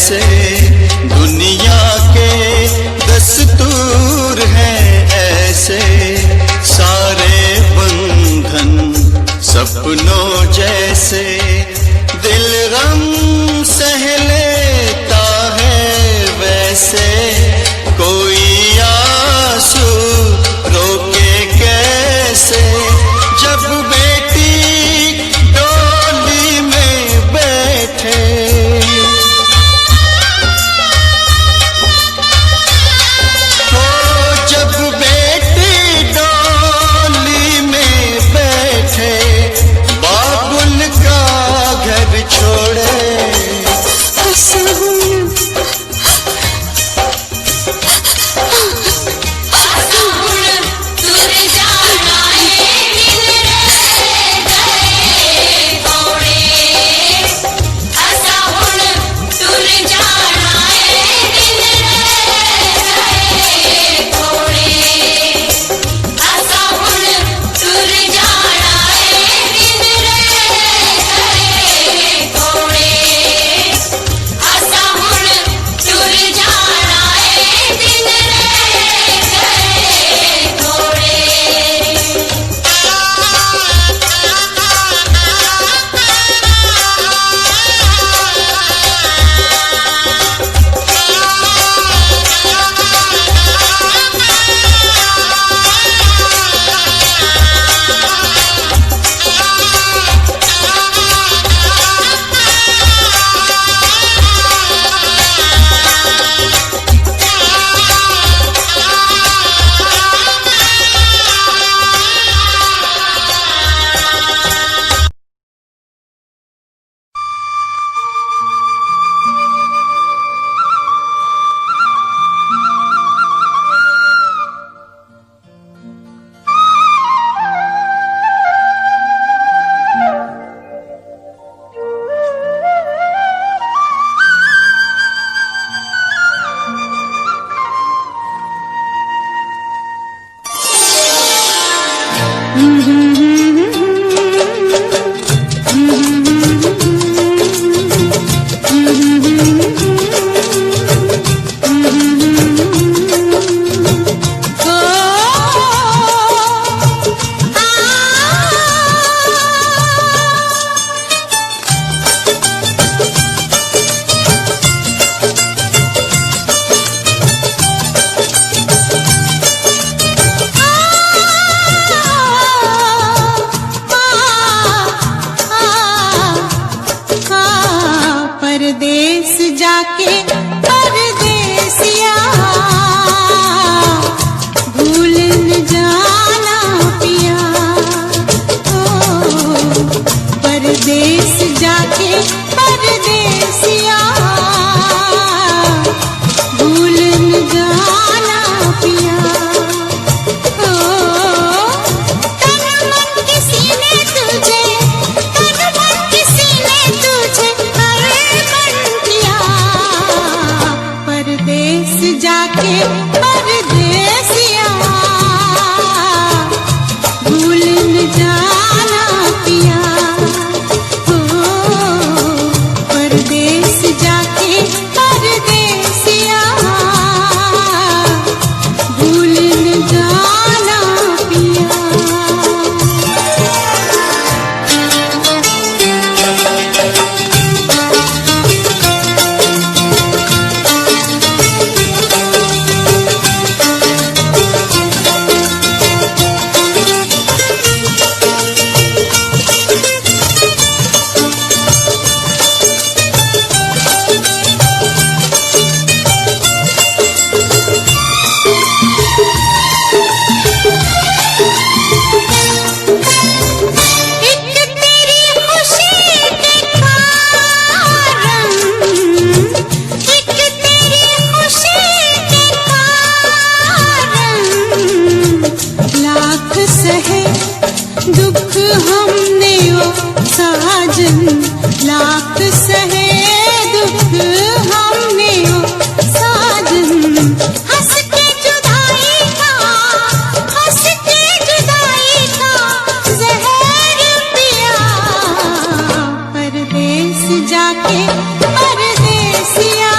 जैसे दुनिया के दस्तूर हैं ऐसे, सारे बंधन सपनों जैसे, दिल गम सह लेता है वैसे, कोई आंसू रोके कैसे, जब बेटी डोली में बैठे, हो जब बेटी डोली में बैठे, बाबुल का घर छोड़े, परदेस जाके परदेसिया भूल न जाना पिया, ओ परदेस जाके परदेसिया भूल न जाना पिया, ओ तन मन किसी ने तुझे, तन मन किसी ने तुझे परदेस जाके परदेसिया भूल न जाना पिया, हो परदेस जाके परदेसिया भूल न जाना पिया। दुख हमने ओ साजन, लाख सहे दुख हमने ओ साजन, हंस के जुदाई का, हंस के जुदाई का जहर पिया, परदेस जाके परदेसिया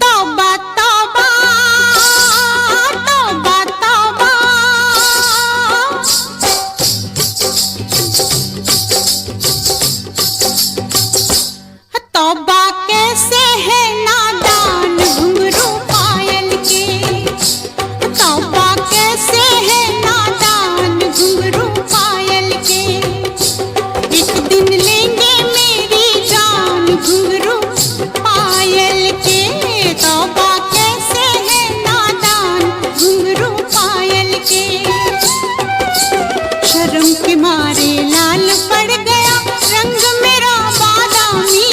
तौबा तौबा तौबा तौबा तौबा कैसे है नादान घुंघरू पायल के। तौबा कैसे है नादान घुंघरू पायल के। एक दिन लेंगे मेरी जान घुंघरू पायल के। तौबा कैसे है नादान घुंघरू पायल के। शर्म के मारे लाल पड़ गया रंग मेरा बादामी।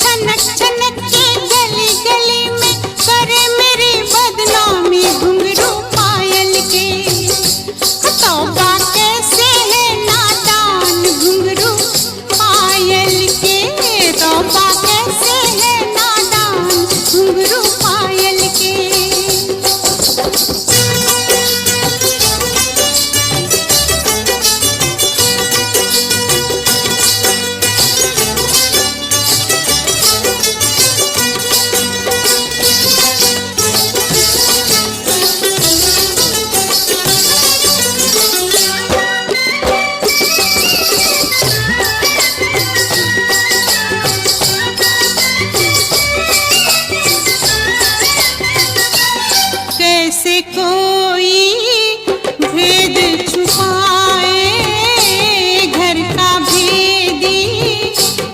छनक छनक के गली गली में करे मेरी बदनामी घुंघरू पायल के। तौबा कैसे है नादान घुंघरू पायल के। तौबा कैसे है नादान घुंघरू पायल के। कैसे कोई भेद छुपाए घर का भेदी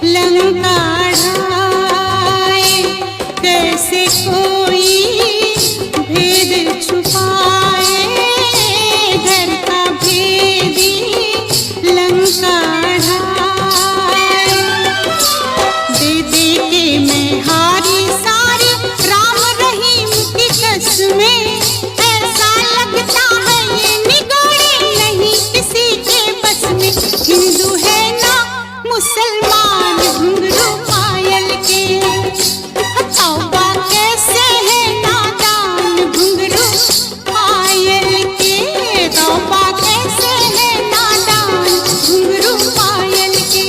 लंका ढाए। कैसे कोई भेद छुपाए घर का भेदी लंका ढाए। दे दे के मैं हारी सारी राम रहीम की कसमें। ऐसा लगता है ये निगोरे नहीं किसी के बस में। हिंदू है ना मुसलमान घुंघरू पायल के। तौबा कैसे है नादान घुंघरू पायल के। तौबा कैसे है नादान घुंघरू पायल के।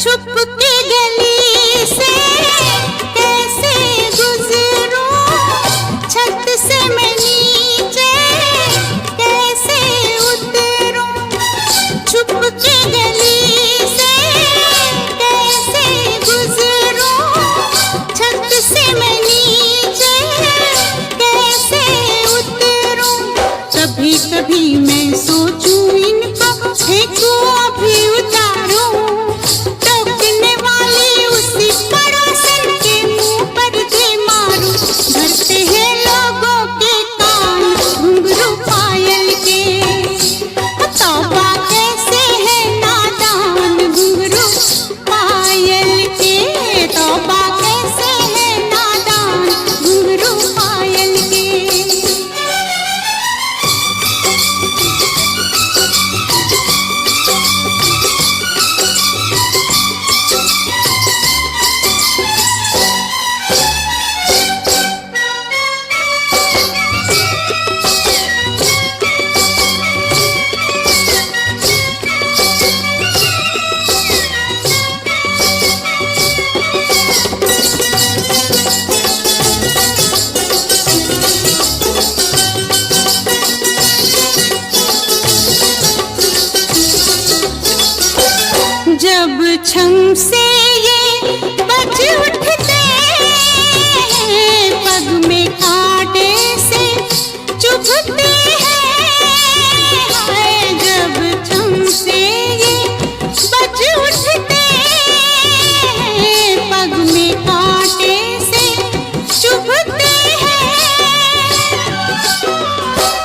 छुप के गली से कैसे गुजरूं। छत से मैं नीचे कैसे उतरूं। छुप के गली से कैसे गुजरूं। छत से मैं नीचे कैसे उतरूं। कभी कभी मैं सोचूं इनको फेंकूं अभी उतारूं। टोकने वाली उसी पड़ोसन के मुंह पर दे मारूं। भरते हैं लोगों के कान घुंघरू पायल के। तौबा कैसे है नादान घुंघरू पायल के। तौबा कैसे है नादान घुंघरू पायल के। छम से ये बज उठते हैं, पग में कांटे से चुभते हैं। हाय जब छम से ये बज उठते हैं, पग में कांटे से चुभते हैं।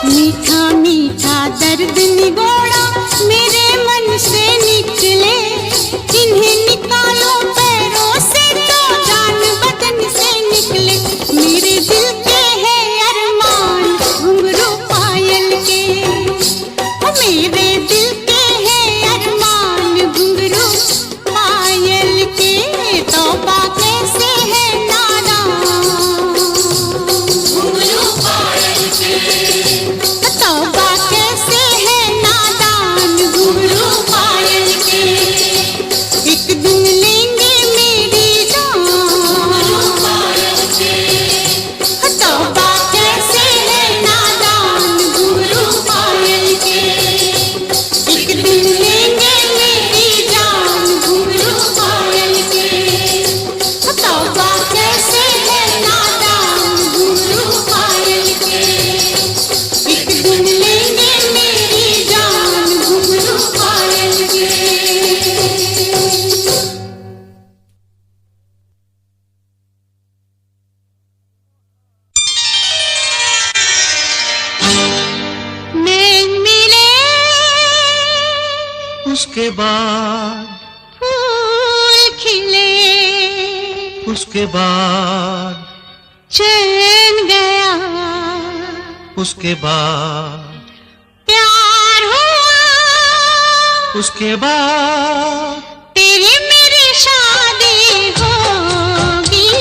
मीठा मीठा दर्द निगोड़ा मेरे मन से निकले, इन्हें निकालो पैरों से तो जान बदन से निकले। मेरे दिल के है अरमान घुंघरू पायल के, मेरे दिल के है अरमान घुंघरू पायल के। तौबा कैसे है नादान घुंघरू पायल के, तौबा कैसे है नादान घुंघरू पायल के। एक दिन लेंगे मेरी जान घुंघरू पायल के, तौबा कैसे है नादान घुंघरू पायल के। एक दिन लेंगे मेरी जान घुंघरू पायल के, तौबा कैसे है नादान घुंघरू पायल के। एक दिन लेंगे मेरी जान घुंघरू पायल के। नैन मिले उसके बाद, फूल खिले, उसके बाद, चैन गया, उसके बाद, प्यार हुआ, उसके बाद, तेरी मेरी शादी होगी,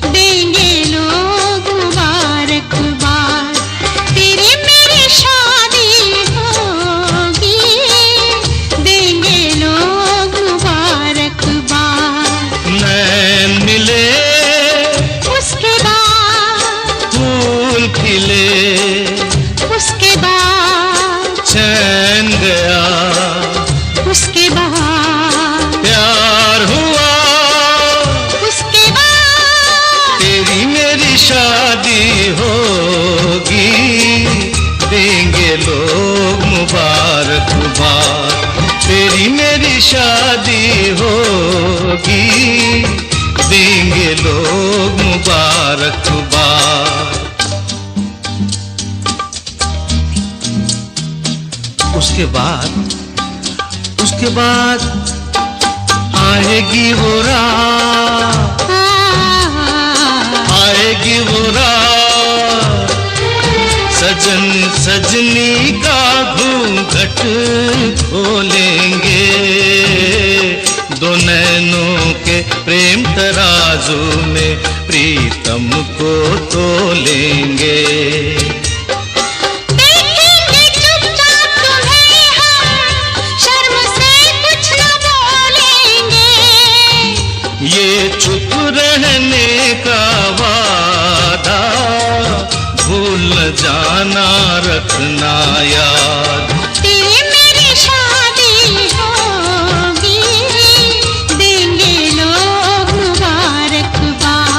देंगे लोग मुबारकबाद। तेरी मेरी शादी होगी, देंगे लोग मुबारकबाद। नैन मिले उसके बाद, फूल खिले, उसके बाद, चैन गया, उसके बाद, प्यार हुआ, उसके बाद, तेरी मेरी शादी होगी, देंगे लोग मुबारकबाद। तेरी मेरी शादी होगी, देंगे लोग मुबारकबाद। उसके बाद, उसके बाद आएगी वो रात, आएगी वो रात, सजन सजनी का घूंघट खोलेंगे, दो नैनों के प्रेम तराजू में प्रीतम को तोलेंगे। देखेंगे चुपचाप तुम्हें हम, शर्म से कुछ न बोलेंगे। ये चुप रहने का वादा भूल न जाना, रखना याद। तेरी मेरी शादी होगी, देंगे लोग मुबारकबाद।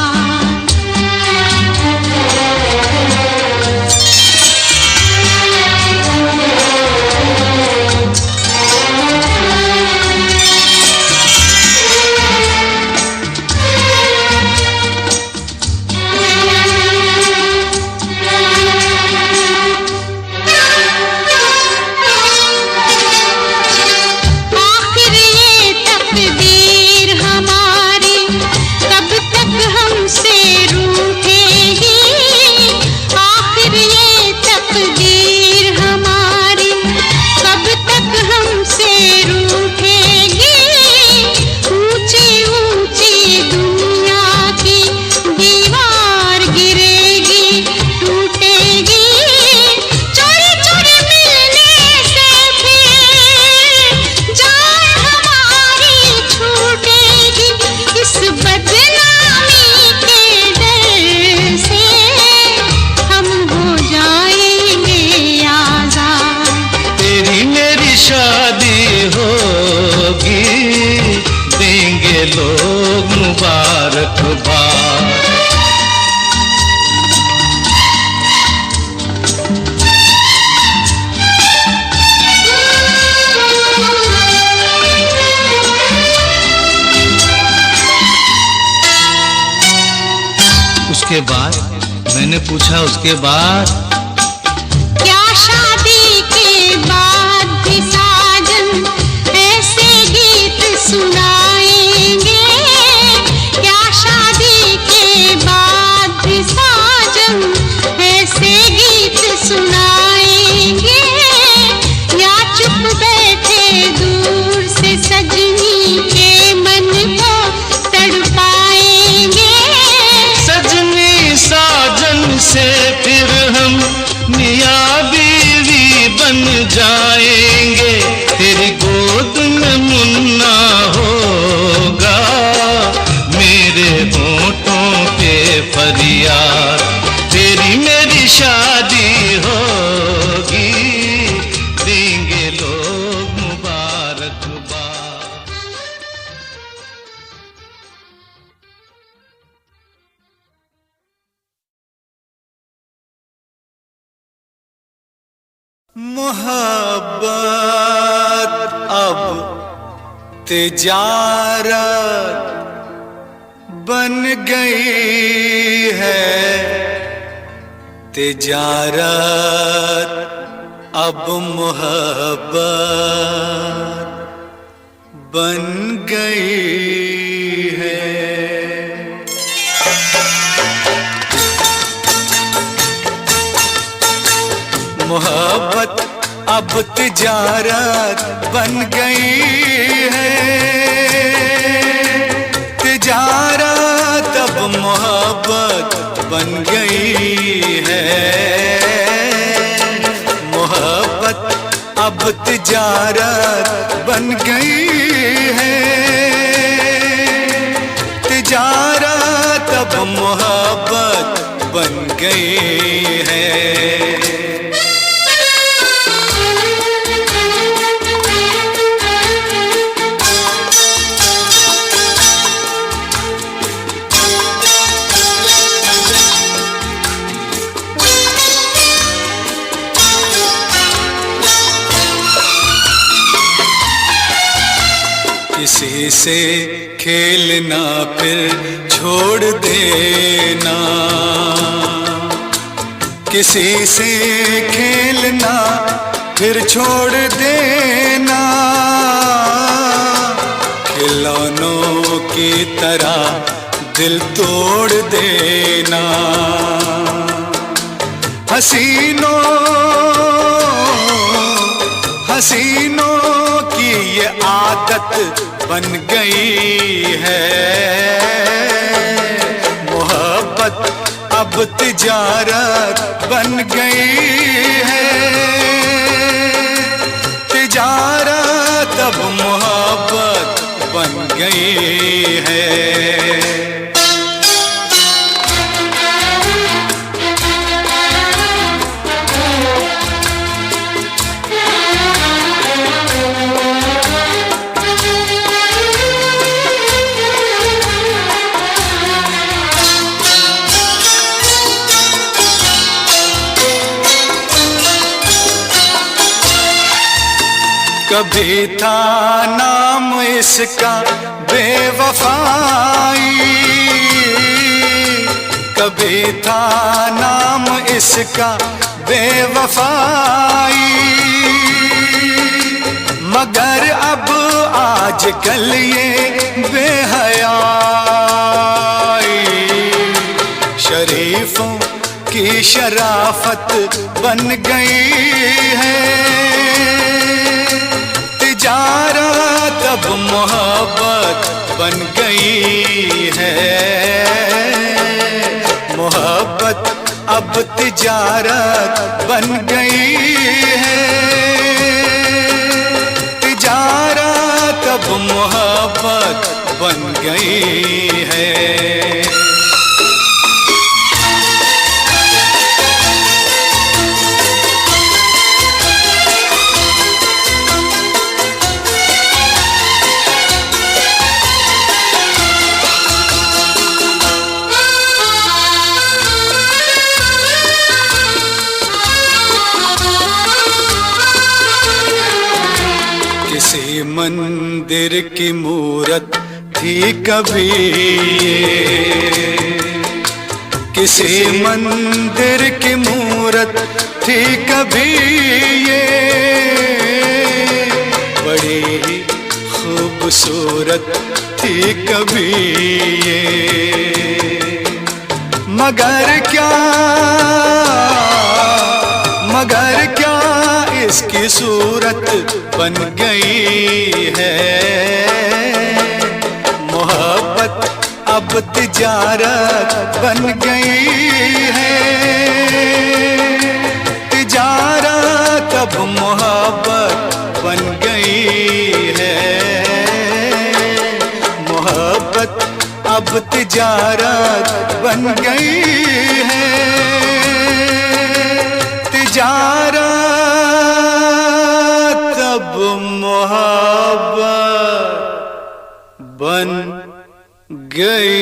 मैंने पूछा उसके बाद, क्या शादी के बाद भी साजन ऐसे गीत सुनाएंगे? क्या शादी के बाद भी साजन ऐसे गीत सुनाएंगे? या चुप बैठे दूर से सजनी के मन को तड़पाएंगे? सजनी साजन से फिर हम मियाँ बीवी बन जाएंगे। तेरी गोद में मुन्ना होगा, मेरे होठों पे फरियाद। तेरी मेरी शादी होगी, देंगे लोग मुबारकबाद। मोहब्बत अब तिजारत बन गई है, तिजारत अब मोहब्बत बन गई है। मोहब्बत अब तिजारत बन गई है, तिजारत अब मोहब्बत बन गई है। मोहब्बत अब तिजारत बन गई है, तिजारत अब मोहब्बत बन गई है। किसी से खेलना फिर छोड़ देना, किसी से खेलना फिर छोड़ देना, खिलौनों की तरह दिल तोड़ देना। हसीनों की ये आदत बन गई है, मोहब्बत अब तिजारत बन गई है, तिजारत अब मोहब्बत बन गई है। कभी था नाम इसका बेवफाई, कभी था नाम इसका बेवफाई, मगर अब आजकल ये बेहयाई शरीफों की शराफत बन गई है, तिजारत अब मोहब्बत बन गई है। मोहब्बत अब तिजारत बन गई है, तिजारत अब मोहब्बत बन गई है। किसी मंदिर की मूरत थी कभी, किसी मंदिर की मूरत थी कभी ये, बड़ी ही खूबसूरत थी कभी ये। मगर क्या इसकी सूरत बन गई है। मोहब्बत अब तिजारत बन गई है। तिजारत अब मोहब्बत बन गई है। मोहब्बत अब तिजारत बन गई है। तिजारत अब मोहब्बत बन गई।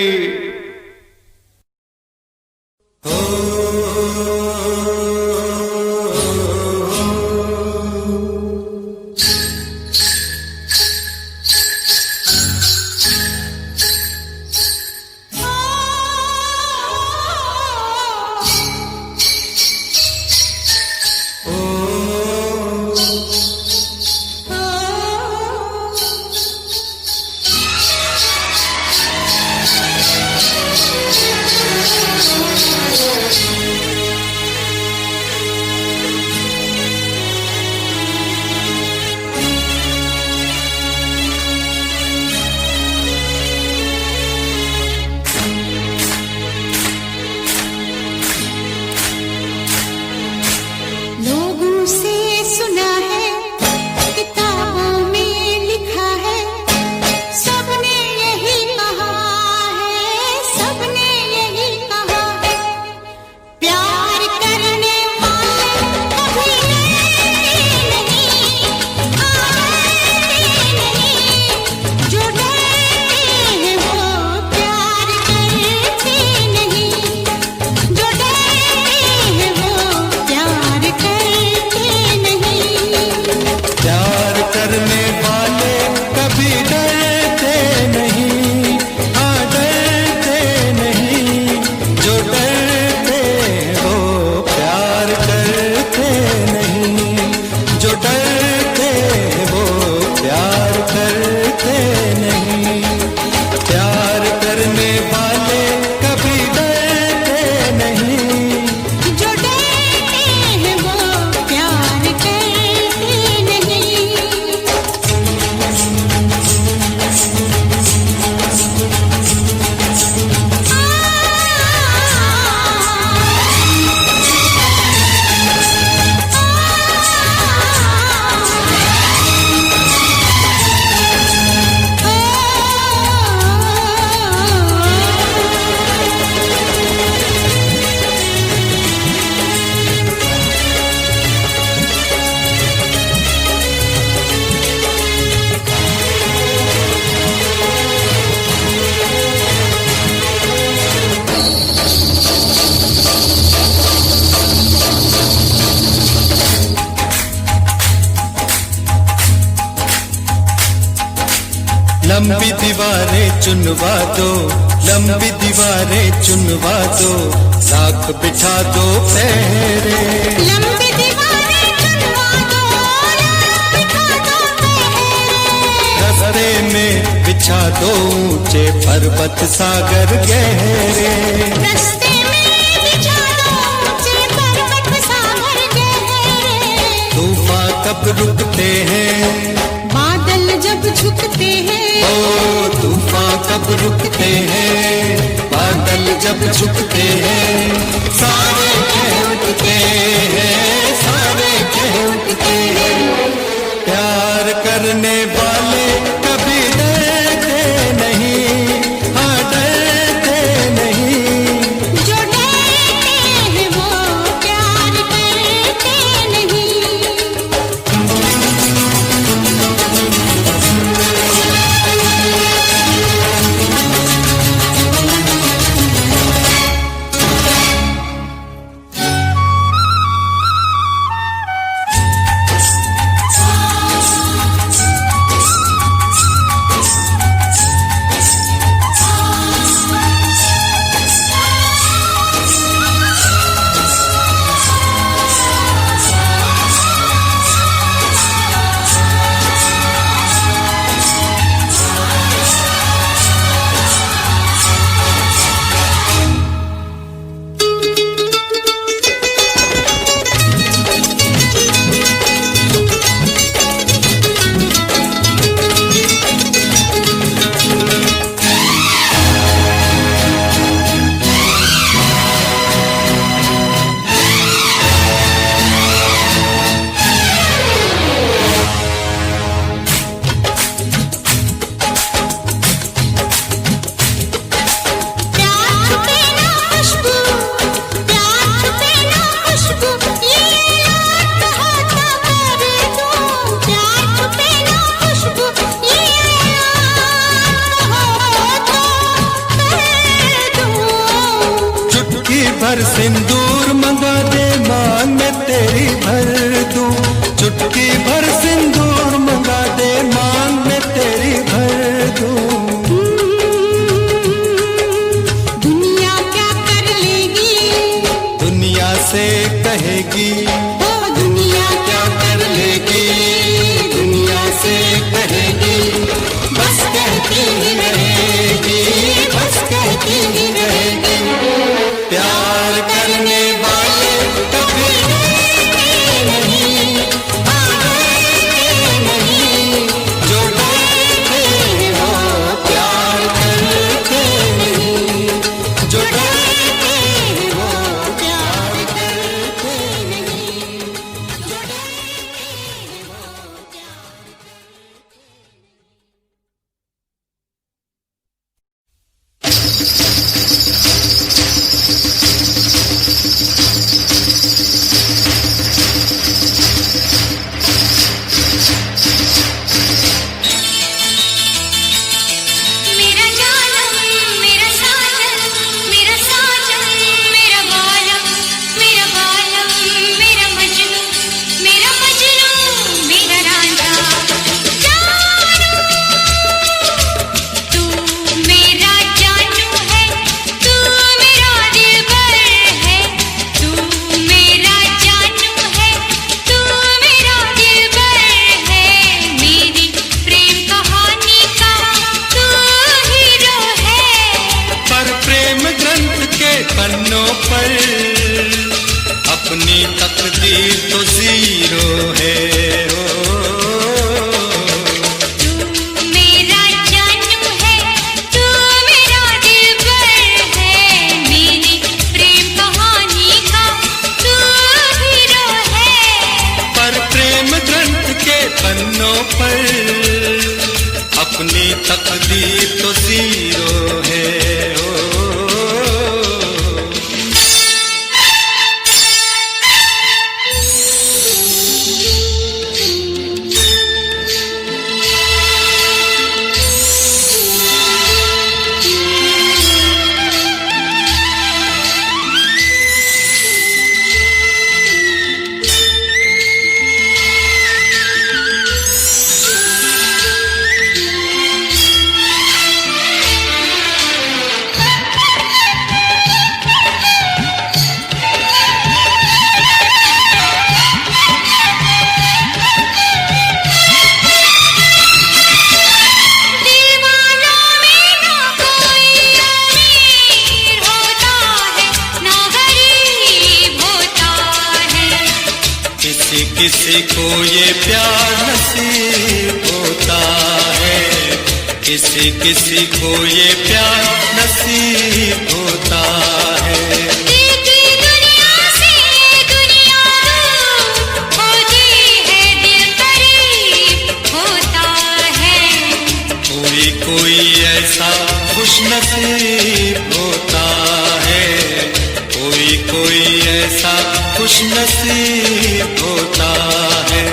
लंबी दीवारें चुनवा दो, लंबी दीवारें चुनवा दो, लाख बिठा दो पहरे। लंबी दीवारें चुनवा दो, लाख बिठा दो पहरे। रस्ते में बिछा दो ऊंचे पर्वत सागर गहरे। रस्ते में बिछा दो ऊंचे पर्वत सागर गहरे। तूफान कब रुकते हैं, बादल जब झुकते हैं। ओ तूफान कब रुकते हैं, बादल जब झुकते हैं। सारे कह उठते हैं, सारे कह उठते हैं। प्यार करने वाले कभी डरते नहीं, हाँ डरते नहीं। जो डरते हैं वो प्यार करते नहीं। पन्नों पर, अपनी तकदीर तो जीरो है। किसी को ये प्यार नसीब होता है, किसी किसी को ये प्यार नसीब होता है। देखी दुनिया से दुनिया दूर होती है, दिल करीब होता है। कोई कोई ऐसा खुश नसीब होता है, कोई कोई ऐसा खुश नसीब होता है।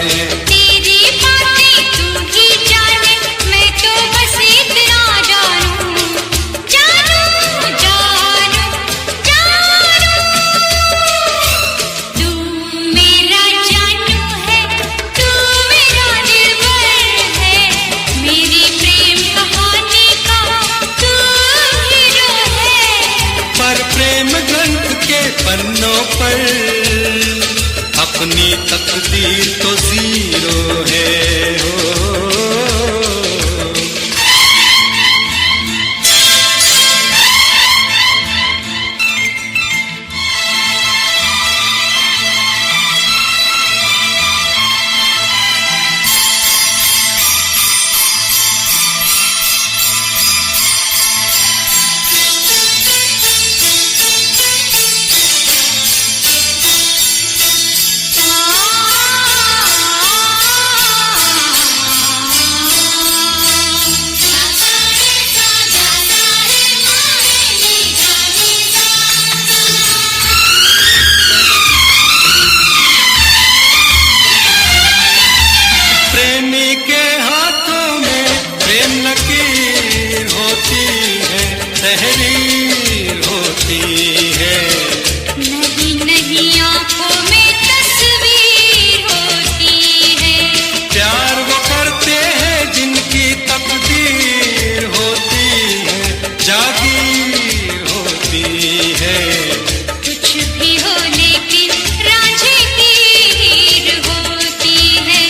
तेरी बातें तू ही जाने, मैं तो बस इतना जानूं, जानूं जानूं जानूं। तू मेरा जानू है, तू मेरा दिलबर है, मेरी प्रेम कहानी का तू हीरो है। पर प्रेम ग्रंथ के पन्नों पर अपनी तकदीर तो जीरो है। प्रेमी के हाथों में प्रेम लकीर होती है, तहरीर होती है। नहीं नहीं आंखों में तस्वीर होती है। प्यार वो करते हैं जिनकी तकदीर होती है, जागीर होती है। कुछ भी हो लेकिन रांझे की हीर होती है,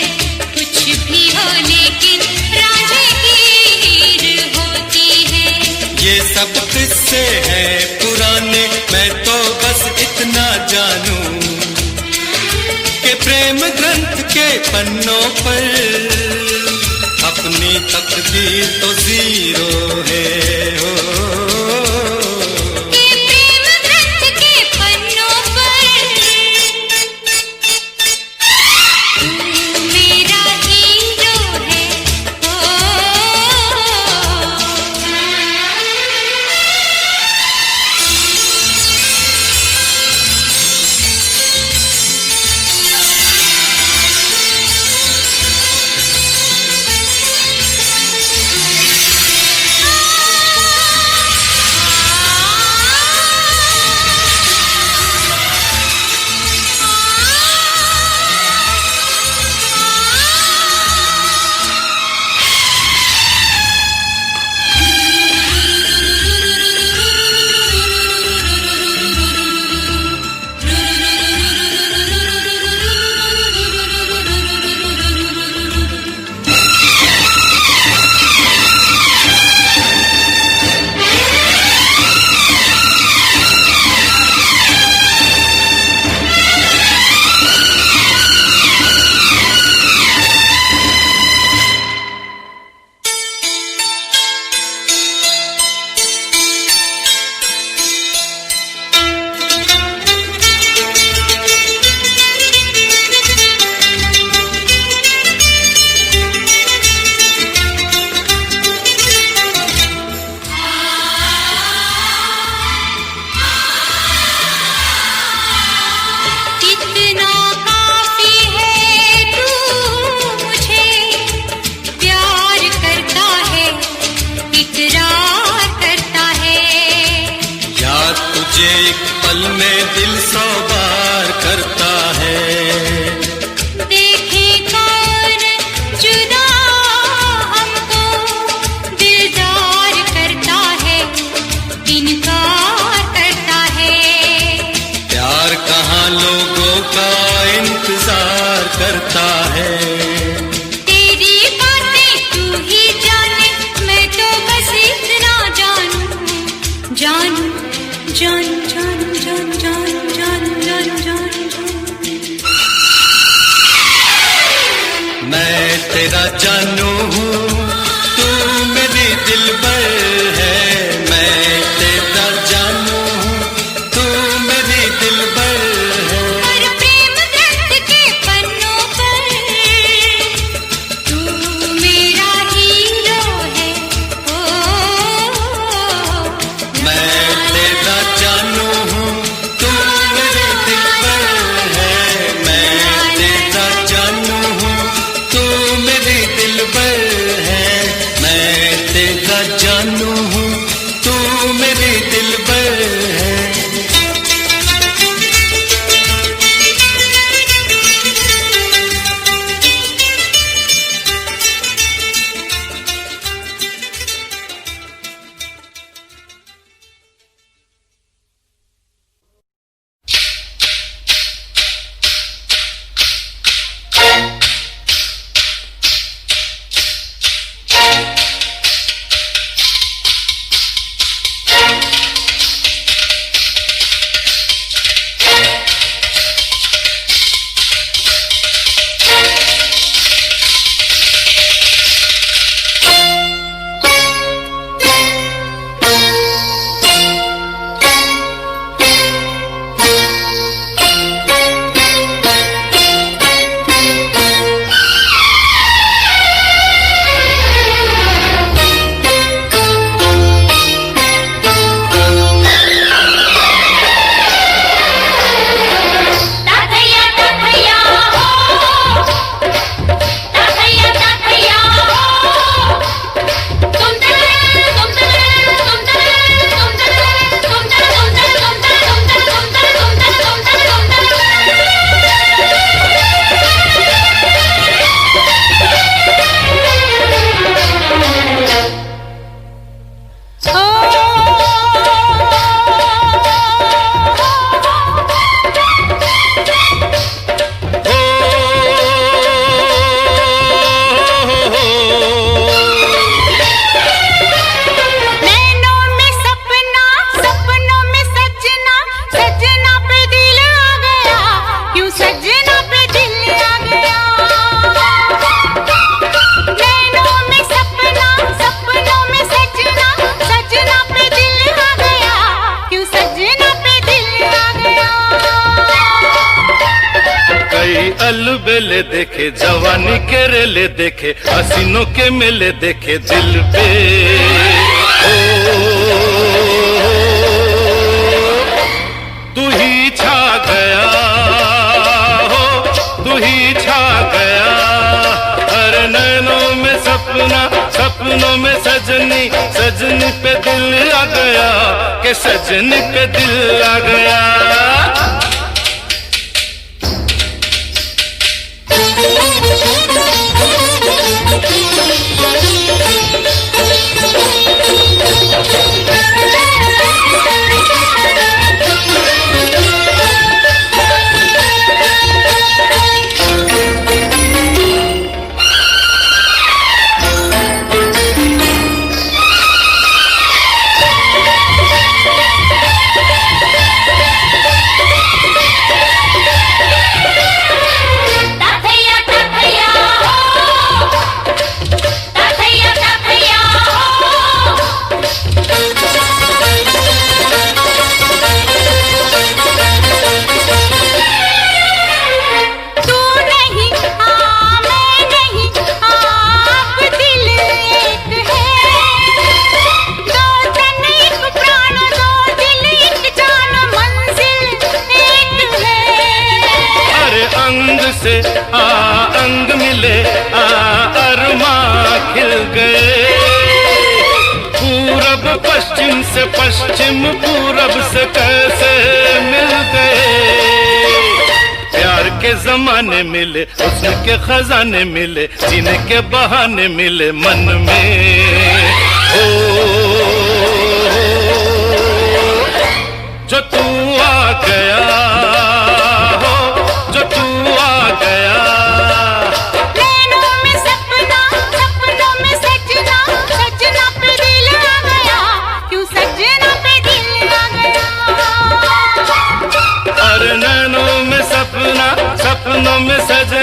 कुछ भी हो लेकिन रांझे की हीर होती है। ये सब किस्से हैं पुराने, मैं तो बस इतना जानूं कि प्रेम ग्रंथ के पन्नों पर अपनी तकदीर तो जीरो है। ये प्रेम ग्रंथ के पन्नों पर तू मेरा हीरो है। है। तेरी बातें तू ही जाने, मैं तो बस इतना जानूं, जानूं, जान जान जान जान जान जान जान जान। मैं तेरा जानू हूँ, तू मेरी दिलबर है। मैं तेरा जानू हूँ, तू मेरी दिलबर है। और प्रेम ग्रंथ के पन्नों पर तू मेरा हीरो है। ओ मैं तेरा जानू हूँ, तू मेरी दिलबर है। मैं तेरा जानू हूँ, तू मेरी दिलबर है। मैं तेरा जानू हूँ, तू मेरी दिलबर है। नैनों में सपना, सपनों में सजना, सजना पे दिल आ गया, क्यों सजना पे दिल आ गया। नैनों में सपना, सपनों में सजना, सजना पे दिल आ गया, क्यों सजना पे दिल आ गया। कई अलबेले देखे, जवानी के रेले देखे, हसीनों के मेले देखे दिल पे। ओ तू ही छा गया, हो तू ही छा गया। हर नैनों में सपना, सपनों में सजनी, सजनी पे दिल आ गया, के सजनी पे दिल आ गया। अंग मिले अरमा खिल गए। पूरब पश्चिम से पश्चिम पूरब से कैसे मिल गए। प्यार के जमाने मिले, हुस्न के खजाने मिले, जीने के बहाने मिले मन में। ओ जो तू आ गया हो, जो तू आ गया।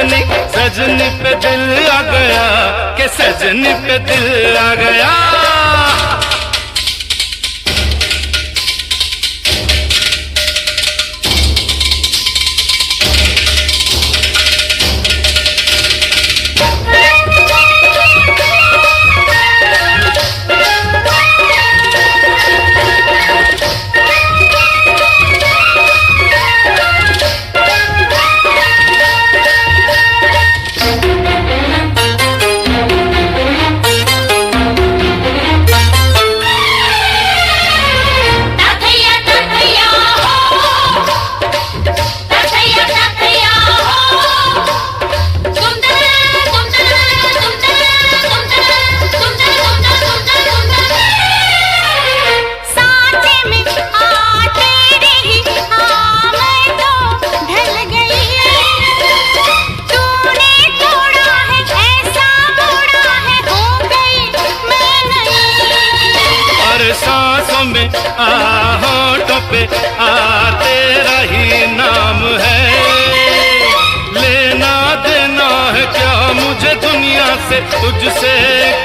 सजनी सजनी पे दिल आ गया, के सजनी पे दिल आ गया। सांसों में होठों पे तेरा ही नाम है, लेना देना है क्या मुझे दुनिया से, तुझसे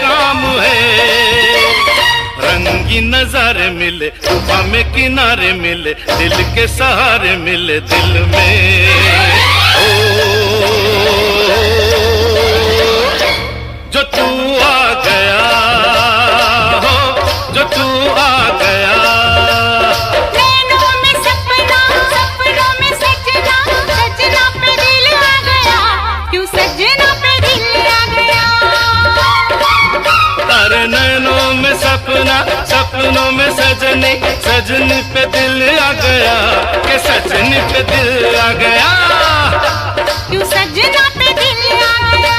काम है। रंगी नजारे मिले, हमें किनारे मिले, दिल के सहारे मिले दिल में। जो तू आ गया, जो तू आ गया, नैनों में सपना, सपनों में सजना, सजना पे दिल आ गया, क्यों सजना पे दिल आ गया। अरे नैनों में सपना, सपनों में सजनी, सजनी पे दिल आ गया, के सजनी पे दिल आ गया, क्यों सजना पे दिल आ गया,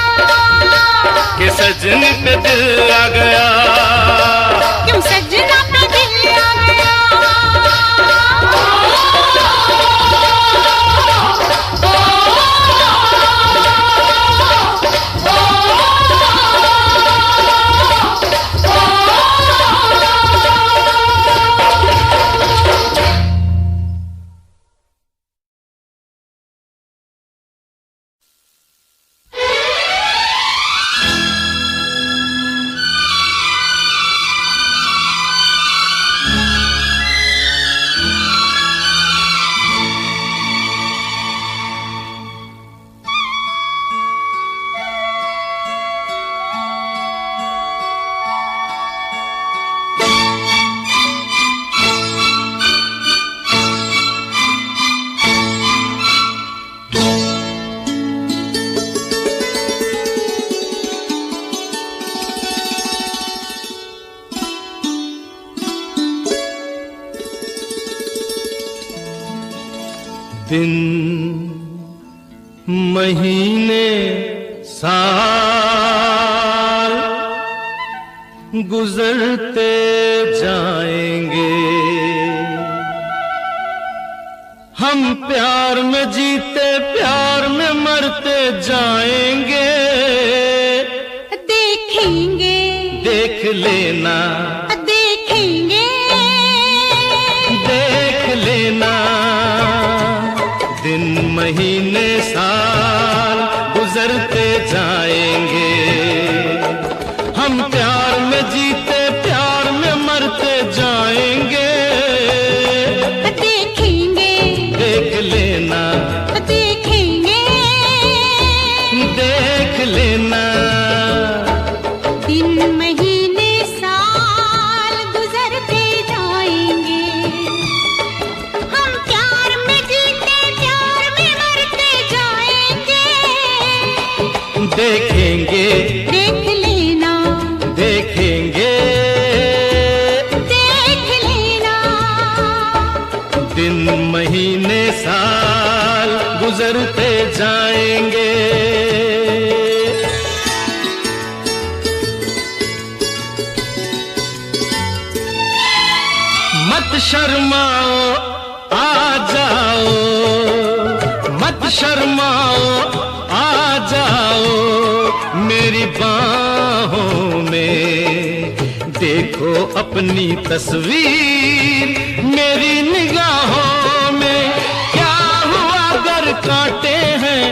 के सजनी पे दिल आ गया, क्यों सजना पे दिल आ गया। दिन महीने साल गुजरते जाएंगे, हम प्यार में जीते प्यार में मरते जाएंगे। देखेंगे, देख लेना, देखेंगे, देख लेना, दिन महीने साल गुजरते जाएंगे, हम प्यार में जीते प्यार में मरते जाएंगे। देखेंगे, देख लेना, देखेंगे, देख लेना, दिन महीने साल गुजरते जाएंगे, हम प्यार में जीते प्यार में मरते जाएंगे। देखेंगे, देख लेना, देखेंगे, देख लेना, दिन महीने साल गुजरते जाएंगे। मत शर्माओ आ जाओ, मत शर्माओ आ जाओ मेरी बाहों में, देखो अपनी तस्वीर मेरी निगाहों में। क्या हुआ अगर कांटे हैं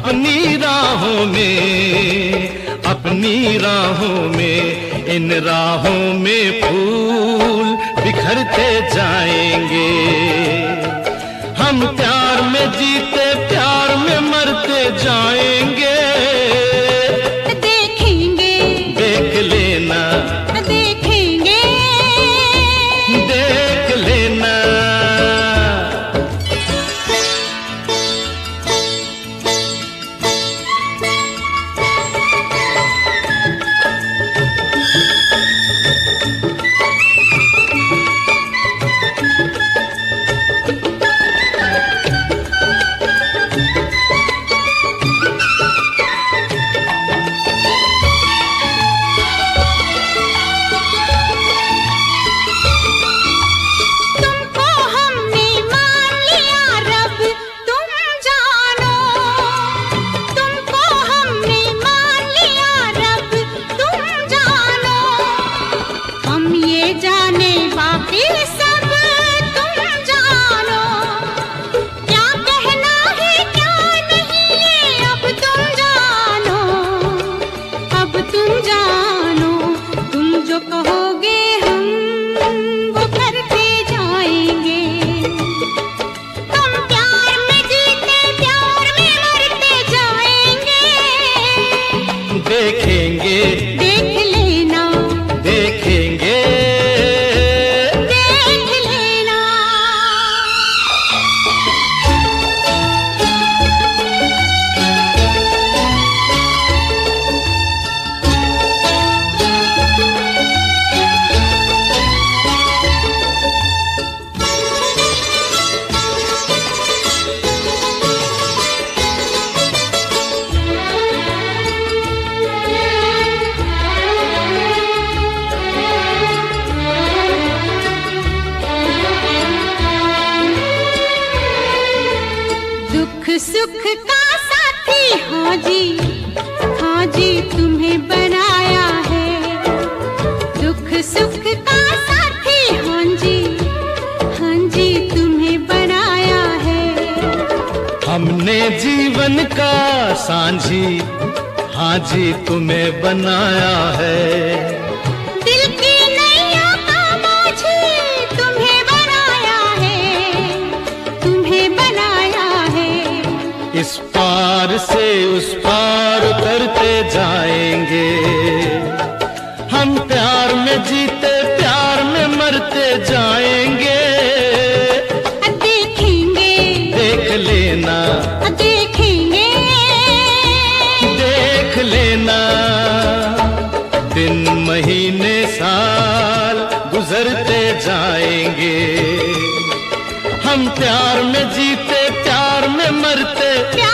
अपनी राहों में, अपनी राहों में, इन राहों में फूल बिखरते जाएंगे। हम प्यार में जीते प्यार में मरते जाएंगे। देखेंगे, देख लेना, देखेंगे, देख लेना। देखेंगे, देख लेना, देखेंगे, देख लेना। दुख सुख का साथी, हाँ जी तुम्हें बनाया है। दुख सुख का साथी, हाँ जी तुम्हें बनाया है। हमने जीवन का सांझी, हाँ जी तुम्हें बनाया है। दिल की नैया का माझी तुम्हें बनाया है, तुम्हें बनाया है। इस पार से उस पार करते जाएंगे। हम प्यार में जीते प्यार में मरते जाएंगे। देखेंगे, देख लेना, देखेंगे, देख लेना। दिन महीने साल गुजरते जाएंगे। हम प्यार में जीते प्यार में मरते, प्यार